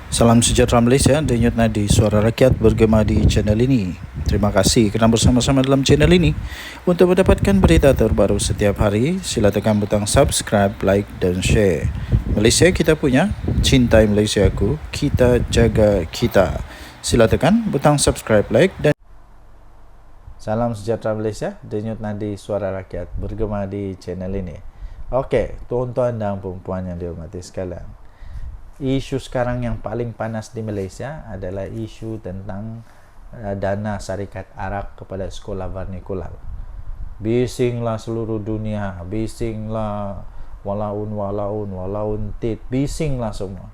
Salam sejahtera Malaysia, denyut nadi suara rakyat bergema di channel ini. Terima kasih kerana bersama-sama dalam channel ini. Untuk mendapatkan berita terbaru setiap hari, sila tekan butang subscribe, like dan share. Malaysia kita punya, cintai Malaysia aku, kita jaga kita. Sila tekan butang subscribe, like dan Salam sejahtera Malaysia, denyut nadi suara rakyat bergema di channel ini. Okey, tuan-tuan dan puan-puan yang dihormati sekalian. Isu sekarang yang paling panas di Malaysia adalah isu tentang dana syarikat Arak kepada sekolah vernikular. Bisinglah seluruh dunia, bisinglah walaun tit, bisinglah semua.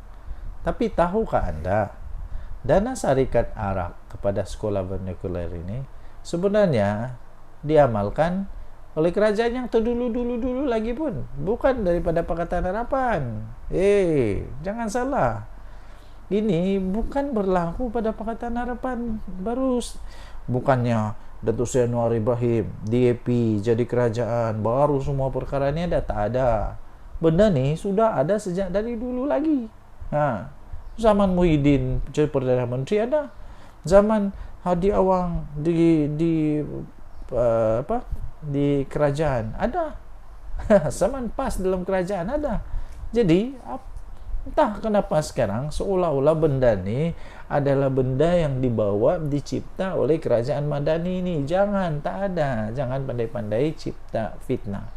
Tapi tahukah anda, dana syarikat Arak kepada sekolah vernikular ini sebenarnya diamalkan oleh kerajaan yang terdulu-dulu lagi pun, bukan daripada Pakatan Harapan. Jangan salah. Ini bukan berlaku pada Pakatan Harapan baru. Bukannya Datuk Seri Anwar Ibrahim DAP jadi kerajaan baru semua perkara ni ada, tak ada. Benda ni sudah ada sejak dari dulu lagi. Zaman Muhyiddin jadi Perdana Menteri ada. Zaman Hadi Awang di kerajaan ada. Zaman PAS dalam kerajaan ada. Jadi entah kenapa sekarang seolah-olah benda ni adalah benda yang dicipta oleh kerajaan Madani ni. Jangan, tak ada. Jangan pandai-pandai cipta fitnah.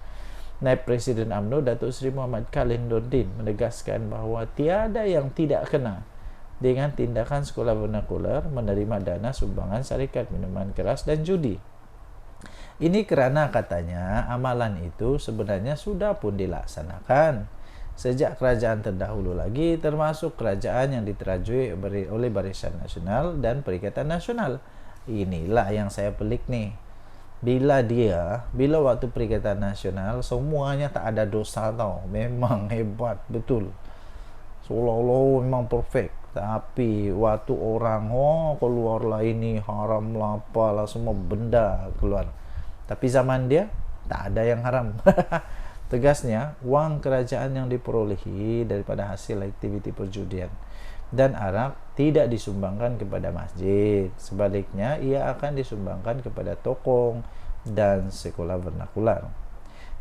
Naib Presiden UMNO Datuk Seri Muhammad Khalil Nordin menegaskan bahawa tiada yang tidak kena dengan tindakan sekolah vernakular menerima dana sumbangan syarikat minuman keras dan judi. Ini kerana katanya amalan itu sebenarnya sudah pun dilaksanakan sejak kerajaan terdahulu lagi, termasuk kerajaan yang diterajui oleh Barisan Nasional dan Perikatan Nasional. Inilah yang saya pelik nih. Bila waktu Perikatan Nasional semuanya tak ada dosa tau. Memang hebat betul. Seolah-olah memang perfect. Tapi waktu orang keluarlah ini haram lah apalah, semua benda keluar. Tapi zaman dia tak ada yang haram. Tegasnya, wang kerajaan yang diperolehi daripada hasil aktiviti perjudian dan arak tidak disumbangkan kepada masjid. Sebaliknya, ia akan disumbangkan kepada tokong dan sekolah vernakular.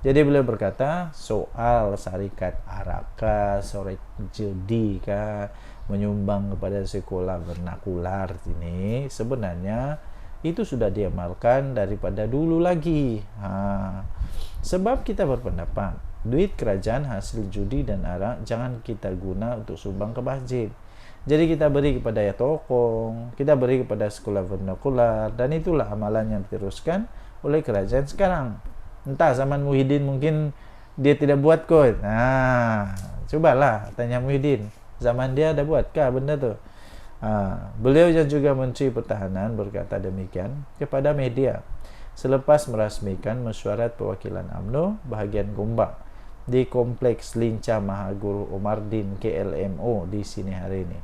Jadi beliau berkata, soal syarikat arak kah, syarikat judi kah, menyumbang kepada sekolah vernakular ini sebenarnya itu sudah diamalkan daripada dulu lagi. Sebab kita berpendapat duit kerajaan hasil judi dan arak jangan kita guna untuk sumbang ke masjid. Jadi kita beri kepada ya tokong, kita beri kepada sekolah vernakular, dan itulah amalan yang diteruskan oleh kerajaan sekarang. Entah zaman Muhyiddin mungkin dia tidak buat kot. Cobalah tanya Muhyiddin, zaman dia ada buatkah benda tu? Beliau yang juga Menteri Pertahanan berkata demikian kepada media selepas merasmikan mesyuarat perwakilan UMNO bahagian Gombak di Kompleks Lincah Mahaguru Omardin KLMO di sini hari ini.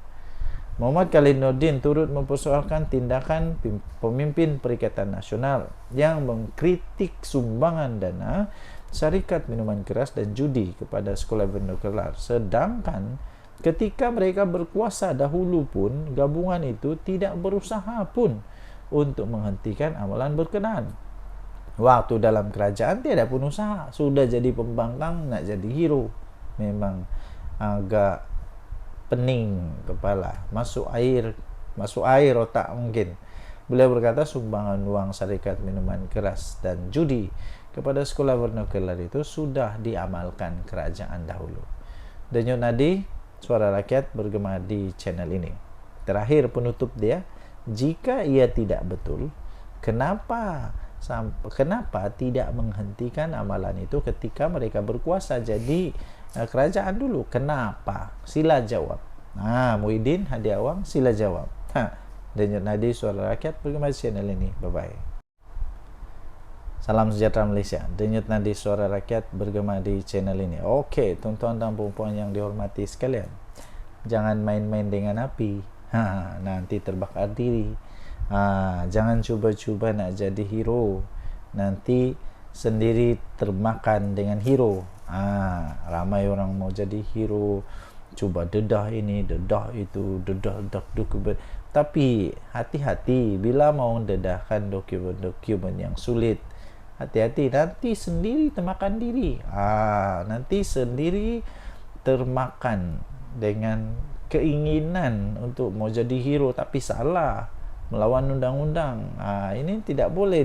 Muhammad Khalil Nordin turut mempersoalkan tindakan pemimpin Perikatan Nasional yang mengkritik sumbangan dana syarikat minuman keras dan judi kepada sekolah vernakular, sedangkan ketika mereka berkuasa dahulu pun gabungan itu tidak berusaha pun untuk menghentikan amalan berkenaan. Waktu dalam kerajaan tiada pun usaha, sudah jadi pembangkang nak jadi hero. Memang agak pening kepala, masuk air otak mungkin. Beliau berkata sumbangan wang syarikat minuman keras dan judi kepada sekolah vernakular itu sudah diamalkan kerajaan dahulu. Denyut nadi suara rakyat bergema di channel ini. Terakhir penutup dia, jika ia tidak betul, kenapa tidak menghentikan amalan itu ketika mereka berkuasa jadi kerajaan dulu? Kenapa? Sila jawab. Muhyiddin, Hadi Awang, sila jawab. Denyut nadi suara rakyat bergema di channel ini. Bye bye. Salam sejahtera Malaysia, denyut nadi suara rakyat bergema di channel ini. Okey, tuan-tuan dan puan-puan yang dihormati sekalian, jangan main-main dengan api. Nanti terbakar diri. Jangan cuba-cuba nak jadi hero, nanti sendiri termakan dengan hero. Ramai orang mau jadi hero, cuba dedah ini, dedah itu, dedah dokumen. Tapi hati-hati bila mau dedahkan dokumen-dokumen yang sulit. Hati-hati, nanti sendiri termakan diri. Nanti sendiri termakan dengan keinginan untuk mau jadi hero tapi salah, melawan undang-undang. Ini tidak boleh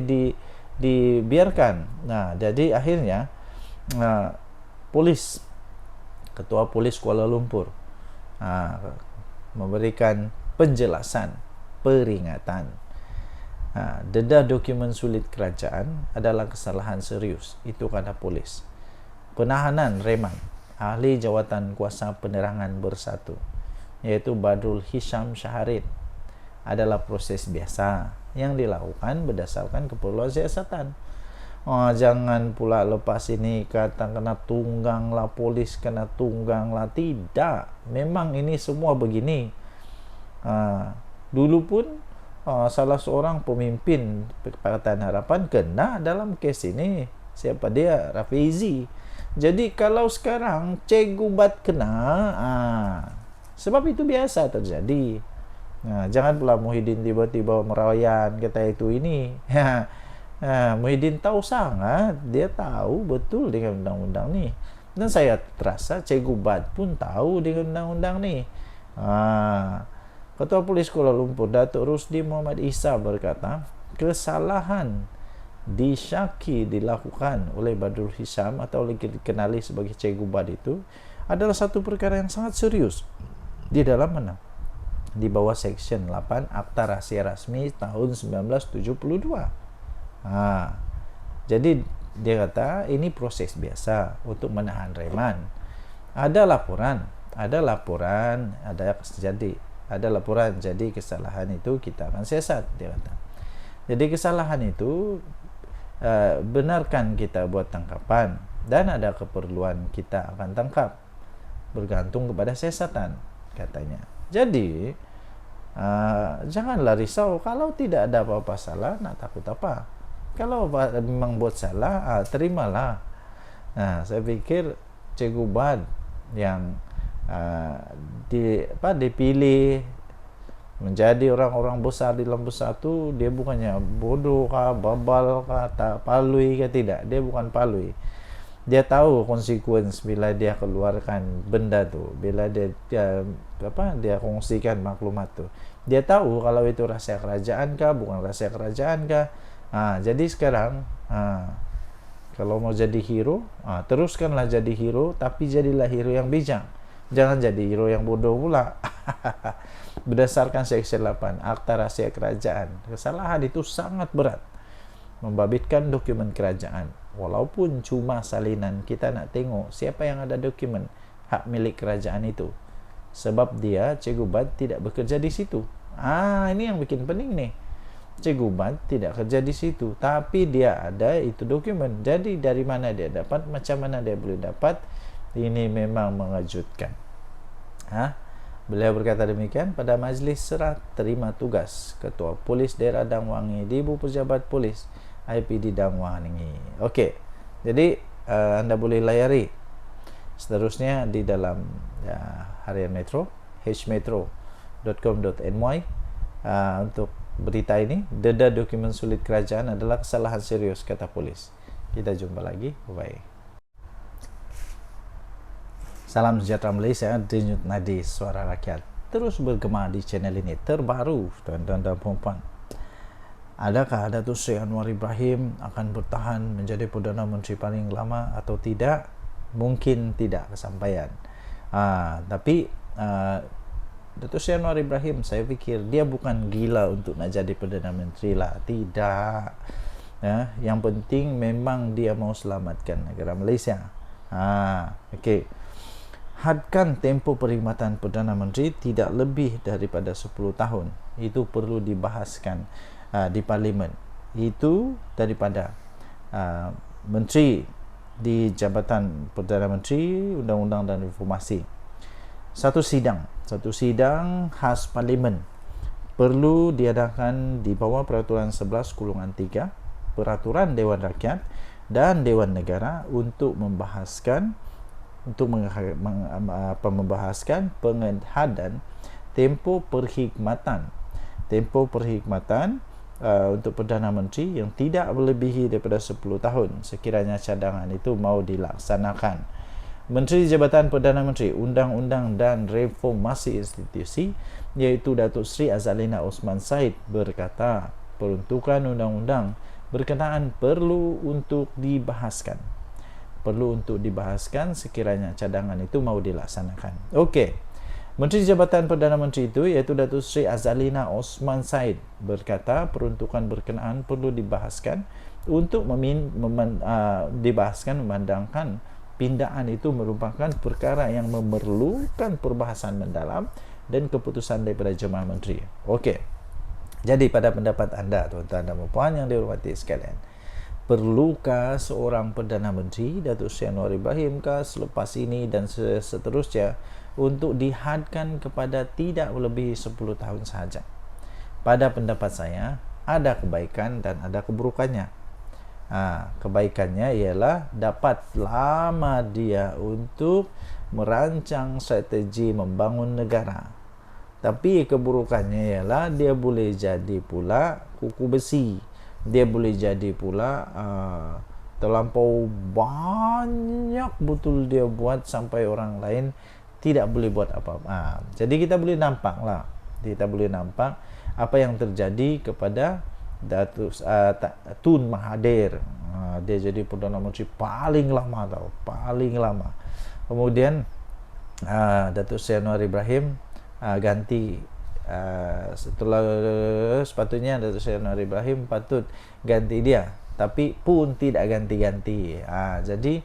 dibiarkan. Jadi akhirnya Ketua Polis Kuala Lumpur memberikan penjelasan, peringatan. Dedah dokumen sulit kerajaan adalah kesalahan serius. Itu kata polis. Penahanan reman ahli jawatan kuasa penerangan bersatu, yaitu Badrul Hisham Syaharin, adalah proses biasa yang dilakukan berdasarkan keperluan siasatan. Jangan pula lepas ini kata kena tunggang lah polis, kena tunggang lah. Tidak, memang ini semua begini. Dulu pun salah seorang pemimpin Pakatan Harapan kena dalam kes ini. Siapa dia? Rafizi. Jadi kalau sekarang Cikgu Bat kena, sebab itu biasa terjadi. Jangan pula Muhyiddin tiba-tiba merayan kata itu ini. Muhyiddin tahu sangat, dia tahu betul dengan undang-undang ni, dan saya terasa Cikgu Bat pun tahu dengan undang-undang ni. Ketua Polis Kuala Lumpur Datuk Rusdi Muhammad Isa berkata, kesalahan disyaki dilakukan oleh Badrul Hisham atau dikenali sebagai Cikgu Bat itu adalah satu perkara yang sangat serius di dalam mana? Di bawah Seksyen 8 Akta Rahsia Rasmi tahun 1972. Jadi dia kata ini proses biasa untuk menahan reman. Ada laporan, jadi kesalahan itu kita akan siasat, dia kata. Jadi kesalahan itu benarkan kita buat tangkapan, dan ada keperluan kita akan tangkap, bergantung kepada siasatan, katanya. Jadi janganlah risau kalau tidak ada apa-apa salah, nak takut apa? Kalau memang buat salah, terimalah. Saya pikir Cikgu Bat yang dipilih menjadi orang-orang besar di dalam bersatu, dia bukannya bodoh kah, babal kah, tak palui kah, tidak. Dia bukan palui. Dia tahu konsekuensi bila dia keluarkan benda tu, bila dia kongsikan maklumat tu. Dia tahu kalau itu rahsia kerajaan kah, bukan rahsia kerajaan kah. Jadi sekarang kalau mau jadi hero, teruskanlah jadi hero, tapi jadilah hero yang bijak. Jangan jadi hero yang bodoh pula. Berdasarkan Seksyen 8 Akta Rahsia Kerajaan, kesalahan itu sangat berat. Membabitkan dokumen kerajaan, walaupun cuma salinan, kita nak tengok siapa yang ada dokumen hak milik kerajaan itu. Sebab dia, Cikgu Bat, tidak bekerja di situ. Ini yang bikin pening nih. Cikgu Bat tidak kerja di situ, tapi dia ada itu dokumen. Jadi dari mana dia dapat, macam mana dia boleh dapat? Ini memang mengejutkan. Beliau berkata demikian pada majlis serah terima tugas Ketua Polis Daerah Dang Wangi di Ibu Pejabat Polis IPD Dang Wangi. Okey, jadi anda boleh layari seterusnya di dalam Harian Metro, hmetro.com.my untuk berita ini. Dedah dokumen sulit kerajaan adalah kesalahan serius, kata polis. Kita jumpa lagi. Bye. Salam sejahtera Malaysia, denyut nadi suara rakyat terus bergema di channel ini terbaru, tuan-tuan dan puan-puan. Adakah Datuk Seri Anwar Ibrahim akan bertahan menjadi Perdana Menteri paling lama atau tidak? Mungkin tidak kesampaian. Tapi Datuk Seri Anwar Ibrahim, saya fikir dia bukan gila untuk nak jadi Perdana Menteri lah. Tidak. Yang penting memang dia mau selamatkan negara Malaysia. Okey. Hadkan tempoh perkhidmatan Perdana Menteri tidak lebih daripada 10 tahun. Itu perlu dibahaskan di Parlimen. Itu daripada Menteri di Jabatan Perdana Menteri, Undang-Undang dan Reformasi. Satu sidang khas Parlimen perlu diadakan di bawah Peraturan 11/3 Peraturan Dewan Rakyat dan Dewan Negara untuk membahaskan untuk membahaskan pengehadan tempoh perkhidmatan. Tempoh perkhidmatan untuk Perdana Menteri yang tidak melebihi daripada 10 tahun sekiranya cadangan itu mau dilaksanakan. Menteri Jabatan Perdana Menteri, Undang-Undang dan Reformasi Institusi, iaitu Datuk Seri Azalina Osman Said berkata, peruntukan undang-undang berkenaan perlu untuk dibahaskan. Perlu untuk dibahaskan sekiranya cadangan itu mau dilaksanakan. Okey. Menteri Jabatan Perdana Menteri itu iaitu Datuk Seri Azalina Osman Said berkata peruntukan berkenaan perlu dibahaskan untuk dibahaskan memandangkan pindaan itu merupakan perkara yang memerlukan perbahasan mendalam dan keputusan daripada Jemaah Menteri. Okey. Jadi pada pendapat anda, tuan-tuan dan puan yang dihormati sekalian, perlukah seorang Perdana Menteri, Datuk Seri Anwar Ibrahim selepas ini dan seterusnya untuk dihadkan kepada tidak melebihi 10 tahun sahaja? Pada pendapat saya, ada kebaikan dan ada keburukannya. Kebaikannya ialah dapat lama dia untuk merancang strategi membangun negara. Tapi keburukannya ialah dia boleh jadi pula kuku besi. Dia boleh jadi pula terlampau banyak betul dia buat sampai orang lain tidak boleh buat apa-apa. Jadi kita boleh nampak apa yang terjadi kepada Datuk Tun Mahathir. Dia jadi Perdana Menteri paling lama. Kemudian Datuk Seri Anwar Ibrahim ganti, setelah sepatutnya Datuk Seri Anwar Ibrahim patut ganti dia, tapi pun tidak ganti-ganti. Jadi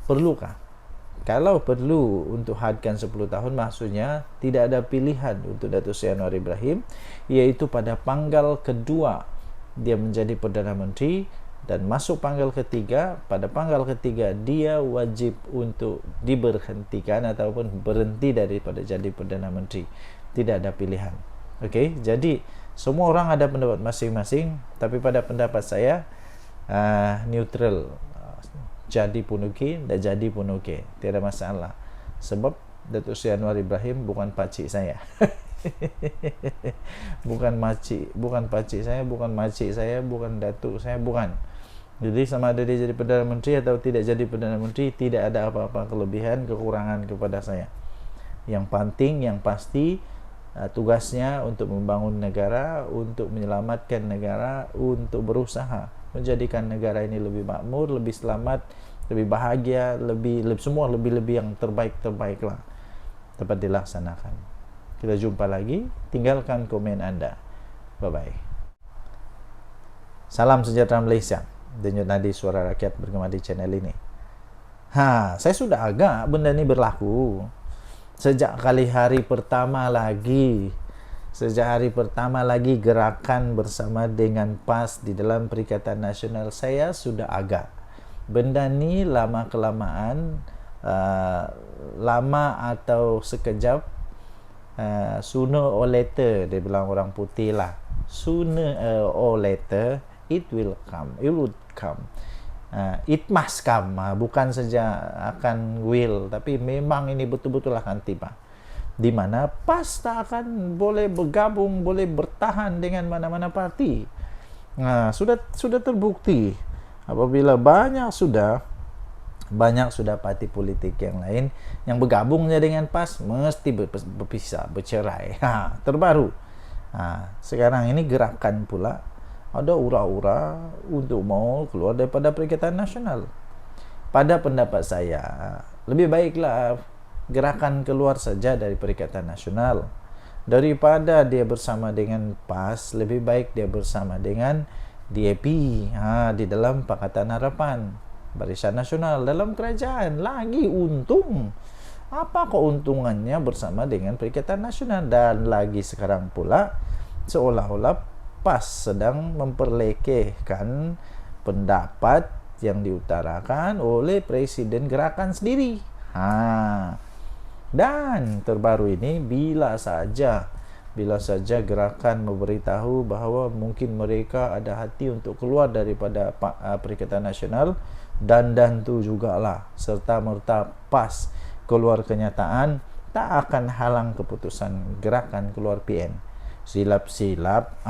perlukah? Kalau perlu untuk hadkan 10 tahun, maksudnya tidak ada pilihan untuk Datuk Seri Anwar Ibrahim, iaitu pada panggal kedua dia menjadi Perdana Menteri dan masuk panggal ketiga. Pada panggal ketiga dia wajib untuk diberhentikan ataupun berhenti daripada jadi Perdana Menteri. Tidak ada pilihan. Okey, jadi semua orang ada pendapat masing-masing, tapi pada pendapat saya neutral. Jadi pun okey, tak jadi pun okey, tiada masalah. Sebab Datuk Seri Anwar Ibrahim bukan pakcik saya. bukan pakcik saya, bukan makcik saya, bukan datuk saya, bukan. Jadi sama ada dia jadi Perdana Menteri atau tidak jadi Perdana Menteri, tidak ada apa-apa kelebihan kekurangan kepada saya. Yang penting, yang pasti, tugasnya untuk membangun negara, untuk menyelamatkan negara, untuk berusaha menjadikan negara ini lebih makmur, lebih selamat, lebih bahagia, semua lebih yang terbaik-terbaiklah dapat dilaksanakan. Kita jumpa lagi. Tinggalkan komen anda. Bye-bye. Salam sejahtera Malaysia. Denyut nadi suara rakyat bergema di channel ini. Saya sudah agak benda ni berlaku sejak hari pertama lagi gerakan bersama dengan PAS di dalam Perikatan Nasional. Saya sudah agak benda ni lama kelamaan, lama atau sekejap, sooner or later, dia bilang orang putih lah, sooner or later it would come. It must come. Bukan saja akan will, tapi memang ini betul-betul akan tiba, di mana PAS tak akan boleh bergabung, boleh bertahan dengan mana-mana parti. Sudah terbukti apabila banyak sudah parti politik yang lain yang bergabungnya dengan PAS mesti berpisah, bercerai. Terbaru. Sekarang ini gerakan pula ada ura-ura untuk mau keluar daripada Perikatan Nasional. Pada pendapat saya, lebih baiklah gerakan keluar saja dari Perikatan Nasional daripada dia bersama dengan PAS. Lebih baik dia bersama dengan DAP di dalam Pakatan Harapan, Barisan Nasional dalam kerajaan. Lagi untung. Apa keuntungannya bersama dengan Perikatan Nasional? Dan lagi sekarang pula seolah-olah PAS sedang memperlekehkan pendapat yang diutarakan oleh Presiden Gerakan sendiri. Dan terbaru ini, bila saja gerakan memberitahu bahawa mungkin mereka ada hati untuk keluar daripada Perikatan Nasional, dan tu jugalah serta merta PAS keluar kenyataan tak akan halang keputusan gerakan keluar PN. Silap-silap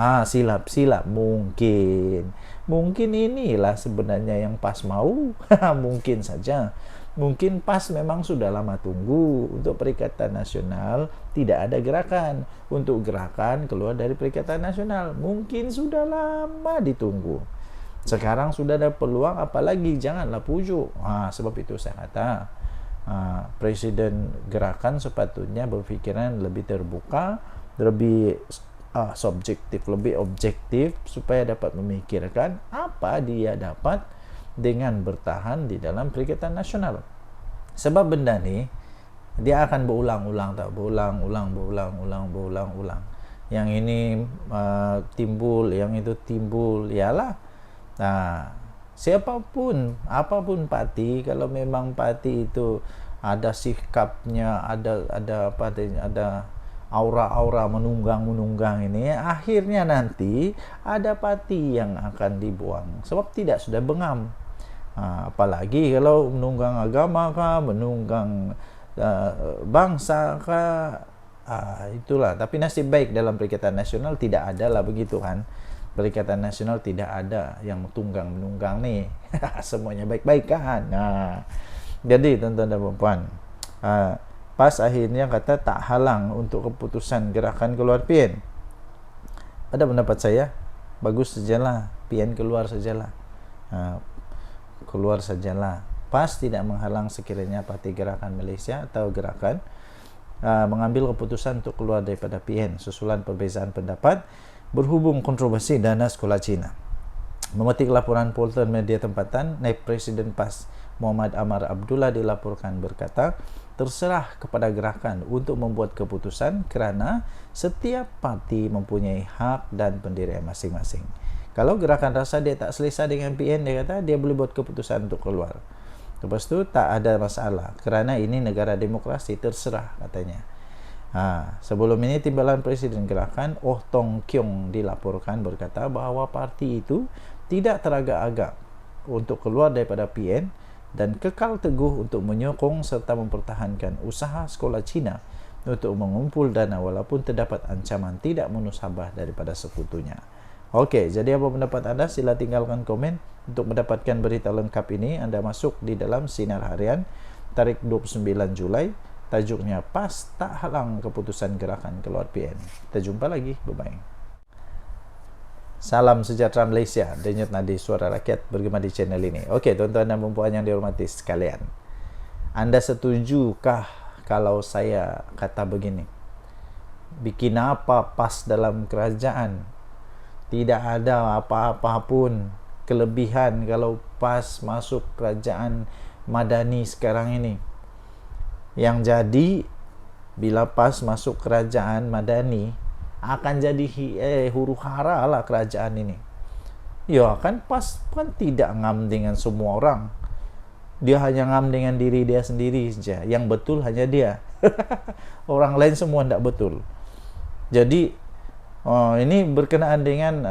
mungkin inilah sebenarnya yang PAS mau. Mungkin saja, mungkin PAS memang sudah lama tunggu untuk Perikatan Nasional tidak ada gerakan, untuk gerakan keluar dari Perikatan Nasional mungkin sudah lama ditunggu. Sekarang sudah ada peluang, apalagi janganlah pujuk. Sebab itu saya kata presiden gerakan sepatutnya berpikiran lebih terbuka, lebih subjektif, lebih objektif, supaya dapat memikirkan apa dia dapat dengan bertahan di dalam Perikatan Nasional. Sebab benda ni dia akan berulang-ulang, berulang-ulang. Yang ini timbul, yang itu timbul, ialah siapapun, apapun parti, kalau memang parti itu ada sikapnya, ada aura-aura menunggang ini, akhirnya nanti ada parti yang akan dibuang sebab tidak sudah bengam. Apalagi kalau menunggang agama kah, menunggang bangsa kah, itulah. Tapi nasib baik dalam Perikatan Nasional tidak ada lah begitu kan. Perikatan Nasional tidak ada yang tunggang menunggang nih. Semuanya baik-baik kan. Jadi tuan-tuan dan puan, PAS akhirnya kata tak halang untuk keputusan gerakan keluar PN. Pada pendapat saya, bagus sajalah, PN keluar sajalah. Keluar sajalah. PAS tidak menghalang sekiranya Parti Gerakan Malaysia atau gerakan mengambil keputusan untuk keluar daripada PN susulan perbezaan pendapat berhubung kontroversi dana sekolah Cina. Memetik laporan portal media tempatan, Naib Presiden PAS Muhammad Amar Abdullah dilaporkan berkata, terserah kepada gerakan untuk membuat keputusan kerana setiap parti mempunyai hak dan pendirian masing-masing. Kalau gerakan rasa dia tak selesa dengan PN, dia kata dia boleh buat keputusan untuk keluar. Lepas tu tak ada masalah kerana ini negara demokrasi, terserah katanya. Sebelum ini timbalan Presiden Gerakan Oh Tong Kiong dilaporkan berkata bahawa parti itu tidak teragak-agak untuk keluar daripada PN dan kekal teguh untuk menyokong serta mempertahankan usaha sekolah Cina untuk mengumpul dana walaupun terdapat ancaman tidak musabah daripada sekutunya. Okey, jadi apa pendapat anda? Sila tinggalkan komen. Untuk mendapatkan berita lengkap ini, anda masuk di dalam Sinar Harian tarikh 29 Julai. Tajuknya PAS tak halang keputusan gerakan keluar PN. Kita jumpa lagi. Bye-bye. Salam sejahtera Malaysia. Denyut nadi suara rakyat bergema di channel ini. Okey, tuan-tuan dan puan yang dihormati sekalian. Anda setujukah kalau saya kata begini? Bikin apa PAS dalam kerajaan? Tidak ada apa-apa pun kelebihan kalau PAS masuk kerajaan Madani sekarang ini. Yang jadi bila PAS masuk kerajaan Madani akan jadi huru hara lah kerajaan ini. Ya kan, PAS kan tidak ngam dengan semua orang. Dia hanya ngam dengan diri dia sendiri saja. Yang betul hanya dia. Orang lain semua tidak betul. Jadi ini berkenaan dengan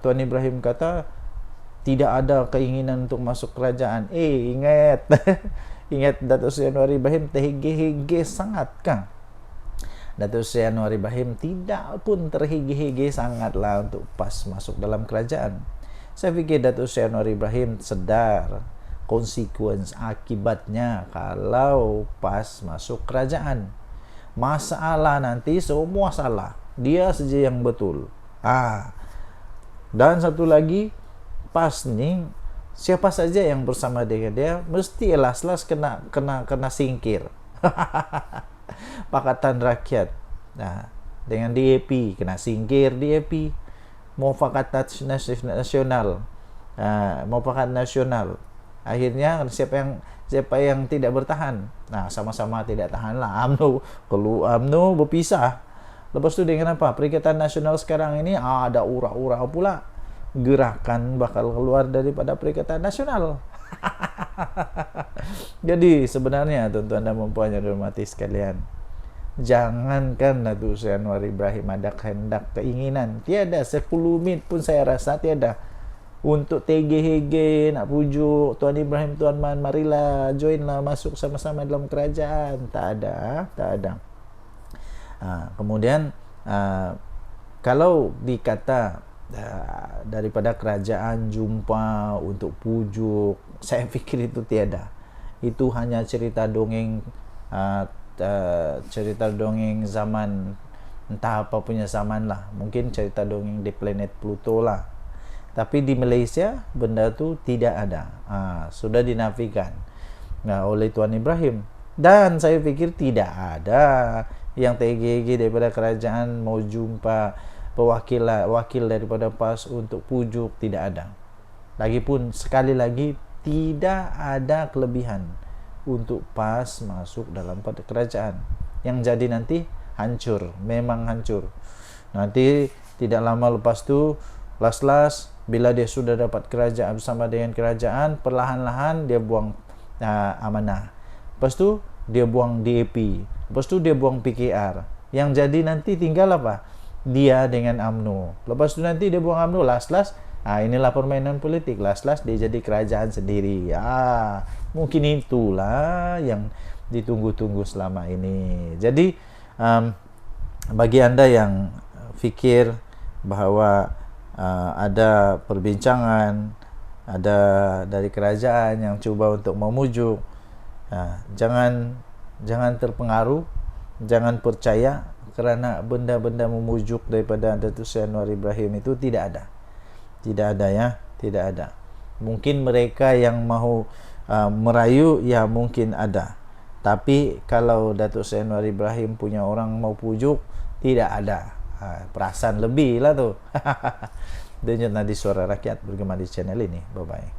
Tuan Ibrahim kata tidak ada keinginan untuk masuk kerajaan. Ingat ingat Datuk Seri Anwar Ibrahim terhege-hege sangat kan. Datuk Seri Anwar Ibrahim tidak pun terhege-hege sangatlah untuk PAS masuk dalam kerajaan. Saya fikir Datuk Seri Anwar Ibrahim sedar konsekuensi akibatnya kalau PAS masuk kerajaan. Masalah nanti semua salah, dia saja yang betul. Dan satu lagi, PAS ni siapa saja yang bersama dengan dia mesti elas-las kena singkir. Pakatan Rakyat dengan DAP kena singkir DAP. Muafakat Nasional, Muafakat Nasional, akhirnya siapa yang tidak bertahan, sama-sama tidak tahan lah. UMNO berpisah. Lepas tu dengan apa? Perikatan Nasional sekarang ini ada ura-ura pula gerakan bakal keluar daripada Perikatan Nasional. Jadi sebenarnya tuan-tuan dan puan yang dihormati sekalian, jangankan Datuk Seri Anwar Ibrahim ada kehendak, keinginan, tiada 10 minit pun saya rasa tiada untuk TGHG nak pujuk Tuan Ibrahim, Tuan Man, marilah joinlah masuk sama-sama dalam kerajaan. Tak ada. Kemudian kalau dikata daripada kerajaan jumpa untuk pujuk, saya fikir itu tiada. Itu hanya cerita dongeng zaman, entah apa punya zaman lah. Mungkin cerita dongeng di planet Pluto lah. Tapi di Malaysia benda tu tidak ada. Sudah dinafikan oleh Tuan Ibrahim. Dan saya fikir tidak ada yang TGG daripada kerajaan mau jumpa wakil daripada PAS untuk pujuk, tidak ada. Lagipun sekali lagi tidak ada kelebihan untuk PAS masuk dalam kerajaan. Yang jadi nanti hancur, memang hancur. Nanti tidak lama lepas tu las-las bila dia sudah dapat kerajaan bersama dengan kerajaan, perlahan-lahan dia buang amanah. Lepas tu dia buang DAP. Lepas tu dia buang PKR. Yang jadi nanti tinggal apa? Dia dengan UMNO. Lepas tu nanti dia buang UMNO, las-las inilah permainan politik. Las-las dia jadi kerajaan sendiri. Mungkin itulah yang ditunggu-tunggu selama ini. Jadi bagi anda yang fikir bahawa ada perbincangan, ada dari kerajaan yang cuba untuk memujuk, jangan terpengaruh, jangan percaya, kerana benda-benda memujuk daripada Datuk Seri Anwar Ibrahim itu tidak ada. Mungkin mereka yang mahu merayu, ya mungkin ada. Tapi kalau Datuk Seri Anwar Ibrahim punya orang mau pujuk, tidak ada. Perasaan lebih lah tu. Denyut Nadi Suara Rakyat bergema di channel ini. Bye bye.